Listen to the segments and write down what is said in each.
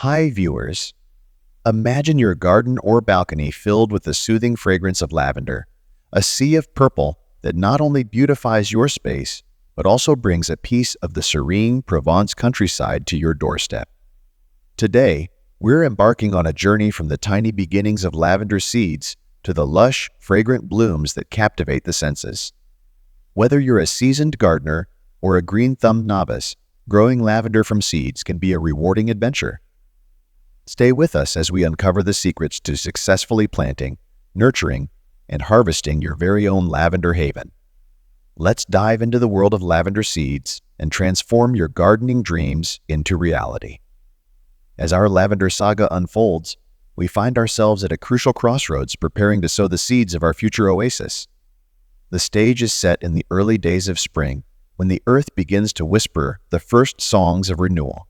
Hi, viewers. Imagine your garden or balcony filled with the soothing fragrance of lavender, a sea of purple that not only beautifies your space, but also brings a piece of the serene Provence countryside to your doorstep. Today, we're embarking on a journey from the tiny beginnings of lavender seeds to the lush, fragrant blooms that captivate the senses. Whether you're a seasoned gardener or a green-thumbed novice, growing lavender from seeds can be a rewarding adventure. Stay with us as we uncover the secrets to successfully planting, nurturing, and harvesting your very own lavender haven. Let's dive into the world of lavender seeds and transform your gardening dreams into reality. As our lavender saga unfolds, we find ourselves at a crucial crossroads preparing to sow the seeds of our future oasis. The stage is set in the early days of spring, when the earth begins to whisper the first songs of renewal.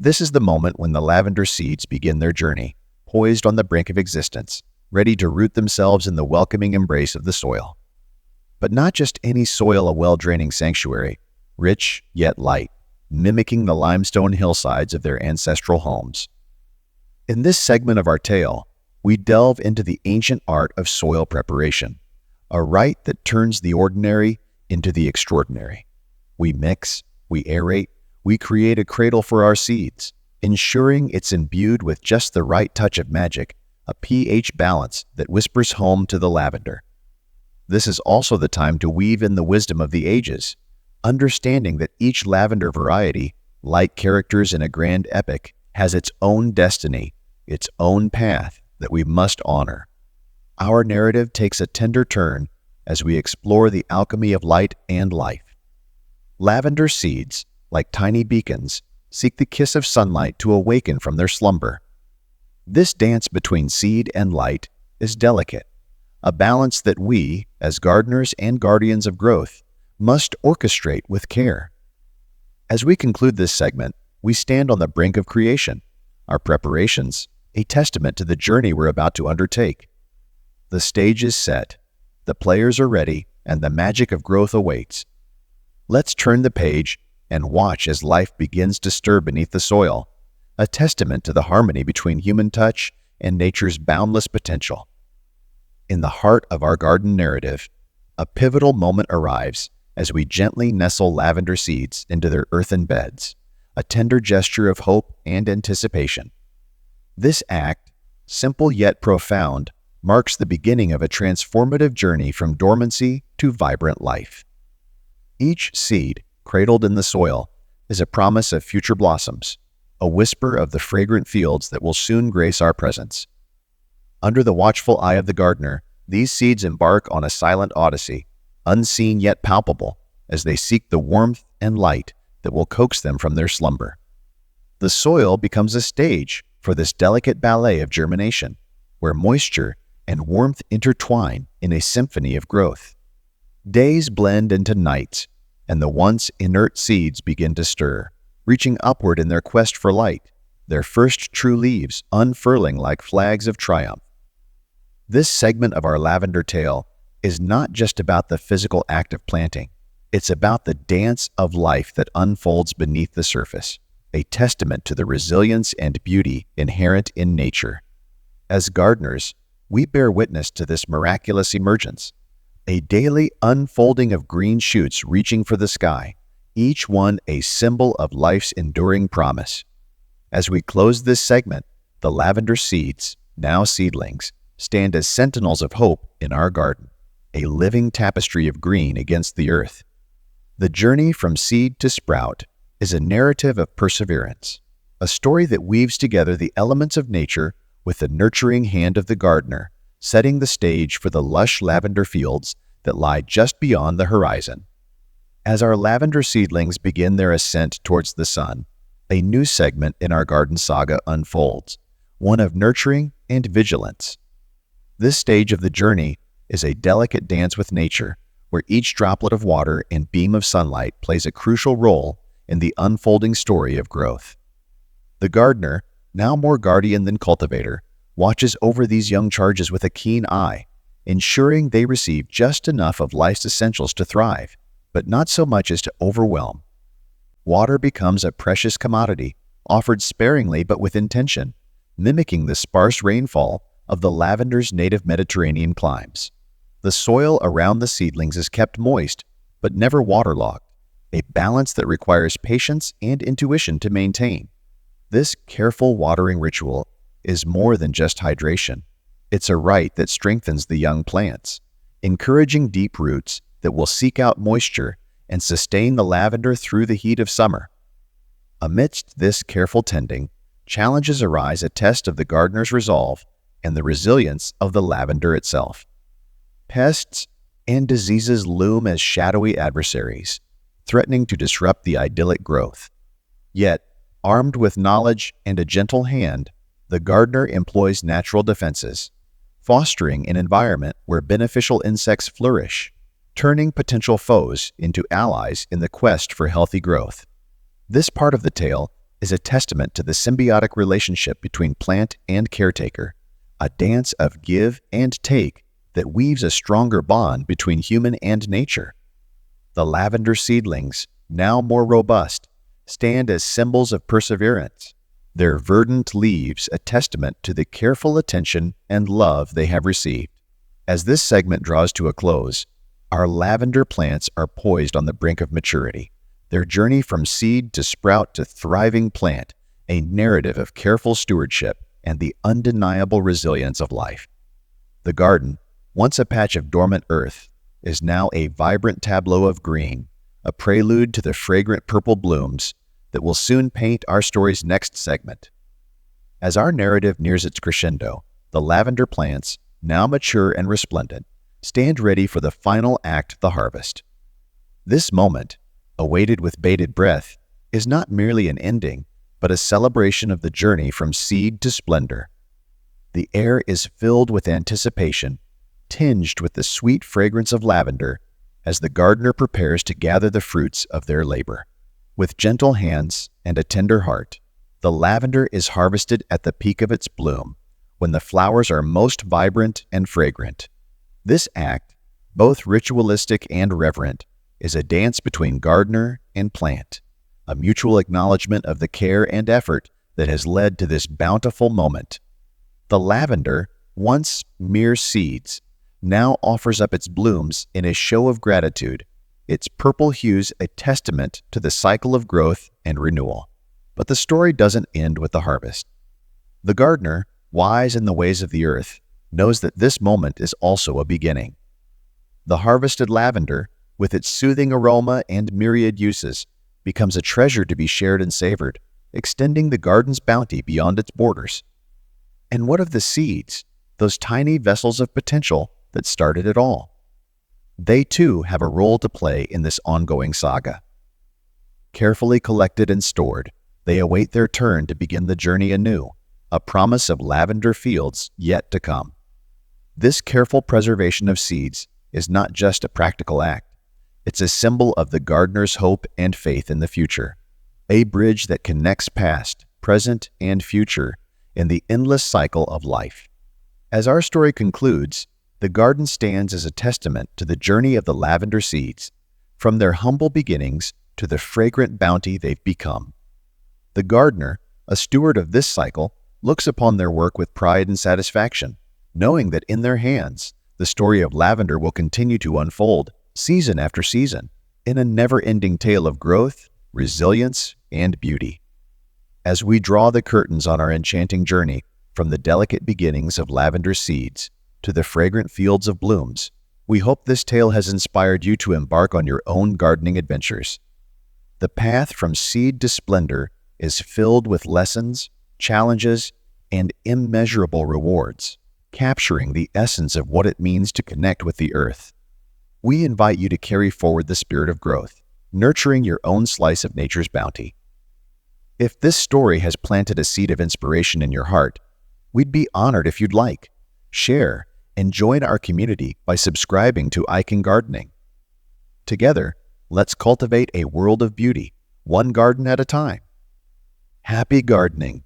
This is the moment when the lavender seeds begin their journey, poised on the brink of existence, ready to root themselves in the welcoming embrace of the soil. But not just any soil, a well-draining sanctuary, rich yet light, mimicking the limestone hillsides of their ancestral homes. In this segment of our tale, we delve into the ancient art of soil preparation, a rite that turns the ordinary into the extraordinary. We mix, we aerate, we create a cradle for our seeds, ensuring it's imbued with just the right touch of magic, a pH balance that whispers home to the lavender. This is also the time to weave in the wisdom of the ages, understanding that each lavender variety, like characters in a grand epic, has its own destiny, its own path that we must honor. Our narrative takes a tender turn as we explore the alchemy of light and life. Lavender seeds, like tiny beacons, seek the kiss of sunlight to awaken from their slumber. This dance between seed and light is delicate, a balance that we, as gardeners and guardians of growth, must orchestrate with care. As we conclude this segment, we stand on the brink of creation, our preparations a testament to the journey we're about to undertake. The stage is set, the players are ready, and the magic of growth awaits. Let's turn the page and watch as life begins to stir beneath the soil, a testament to the harmony between human touch and nature's boundless potential. In the heart of our garden narrative, a pivotal moment arrives as we gently nestle lavender seeds into their earthen beds, a tender gesture of hope and anticipation. This act, simple yet profound, marks the beginning of a transformative journey from dormancy to vibrant life. Each seed, cradled in the soil, is a promise of future blossoms, a whisper of the fragrant fields that will soon grace our presence. Under the watchful eye of the gardener, these seeds embark on a silent odyssey, unseen yet palpable, as they seek the warmth and light that will coax them from their slumber. The soil becomes a stage for this delicate ballet of germination, where moisture and warmth intertwine in a symphony of growth. Days blend into nights, and the once inert seeds begin to stir, reaching upward in their quest for light, their first true leaves unfurling like flags of triumph. This segment of our lavender tale is not just about the physical act of planting. It's about the dance of life that unfolds beneath the surface, a testament to the resilience and beauty inherent in nature. As gardeners, we bear witness to this miraculous emergence, a daily unfolding of green shoots reaching for the sky, each one a symbol of life's enduring promise. As we close this segment, the lavender seeds, now seedlings, stand as sentinels of hope in our garden, a living tapestry of green against the earth. The journey from seed to sprout is a narrative of perseverance, a story that weaves together the elements of nature with the nurturing hand of the gardener, setting the stage for the lush lavender fields that lie just beyond the horizon. As our lavender seedlings begin their ascent towards the sun, a new segment in our garden saga unfolds, one of nurturing and vigilance. This stage of the journey is a delicate dance with nature, where each droplet of water and beam of sunlight plays a crucial role in the unfolding story of growth. The gardener, now more guardian than cultivator, watches over these young charges with a keen eye, ensuring they receive just enough of life's essentials to thrive, but not so much as to overwhelm. Water becomes a precious commodity, offered sparingly but with intention, mimicking the sparse rainfall of the lavender's native Mediterranean climes. The soil around the seedlings is kept moist, but never waterlogged, a balance that requires patience and intuition to maintain. This careful watering ritual is more than just hydration. It's a rite that strengthens the young plants, encouraging deep roots that will seek out moisture and sustain the lavender through the heat of summer. Amidst this careful tending, challenges arise, a test of the gardener's resolve and the resilience of the lavender itself. Pests and diseases loom as shadowy adversaries, threatening to disrupt the idyllic growth. Yet, armed with knowledge and a gentle hand, the gardener employs natural defenses, fostering an environment where beneficial insects flourish, turning potential foes into allies in the quest for healthy growth. This part of the tale is a testament to the symbiotic relationship between plant and caretaker, a dance of give and take that weaves a stronger bond between human and nature. The lavender seedlings, now more robust, stand as symbols of perseverance, their verdant leaves a testament to the careful attention and love they have received. As this segment draws to a close, our lavender plants are poised on the brink of maturity, their journey from seed to sprout to thriving plant, a narrative of careful stewardship and the undeniable resilience of life. The garden, once a patch of dormant earth, is now a vibrant tableau of green, a prelude to the fragrant purple blooms that will soon paint our story's next segment. As our narrative nears its crescendo, the lavender plants, now mature and resplendent, stand ready for the final act, the harvest. This moment, awaited with bated breath, is not merely an ending, but a celebration of the journey from seed to splendor. The air is filled with anticipation, tinged with the sweet fragrance of lavender, as the gardener prepares to gather the fruits of their labor. With gentle hands and a tender heart, the lavender is harvested at the peak of its bloom, when the flowers are most vibrant and fragrant. This act, both ritualistic and reverent, is a dance between gardener and plant, a mutual acknowledgement of the care and effort that has led to this bountiful moment. The lavender, once mere seeds, now offers up its blooms in a show of gratitude, its purple hues a testament to the cycle of growth and renewal. But the story doesn't end with the harvest. The gardener, wise in the ways of the earth, knows that this moment is also a beginning. The harvested lavender, with its soothing aroma and myriad uses, becomes a treasure to be shared and savored, extending the garden's bounty beyond its borders. And what of the seeds, those tiny vessels of potential that started it all? They too have a role to play in this ongoing saga. Carefully collected and stored, they await their turn to begin the journey anew, a promise of lavender fields yet to come. This careful preservation of seeds is not just a practical act. It's a symbol of the gardener's hope and faith in the future, a bridge that connects past, present, and future in the endless cycle of life. As our story concludes, the garden stands as a testament to the journey of the lavender seeds, from their humble beginnings to the fragrant bounty they've become. The gardener, a steward of this cycle, looks upon their work with pride and satisfaction, knowing that in their hands, the story of lavender will continue to unfold, season after season, in a never-ending tale of growth, resilience, and beauty. As we draw the curtains on our enchanting journey from the delicate beginnings of lavender seeds to the fragrant fields of blooms, we hope this tale has inspired you to embark on your own gardening adventures. The path from seed to splendor is filled with lessons, challenges, and immeasurable rewards, capturing the essence of what it means to connect with the earth. We invite you to carry forward the spirit of growth, nurturing your own slice of nature's bounty. If this story has planted a seed of inspiration in your heart, we'd be honored if you'd like, share, and join our community by subscribing to Icon Gardening. Together, let's cultivate a world of beauty, one garden at a time. Happy gardening!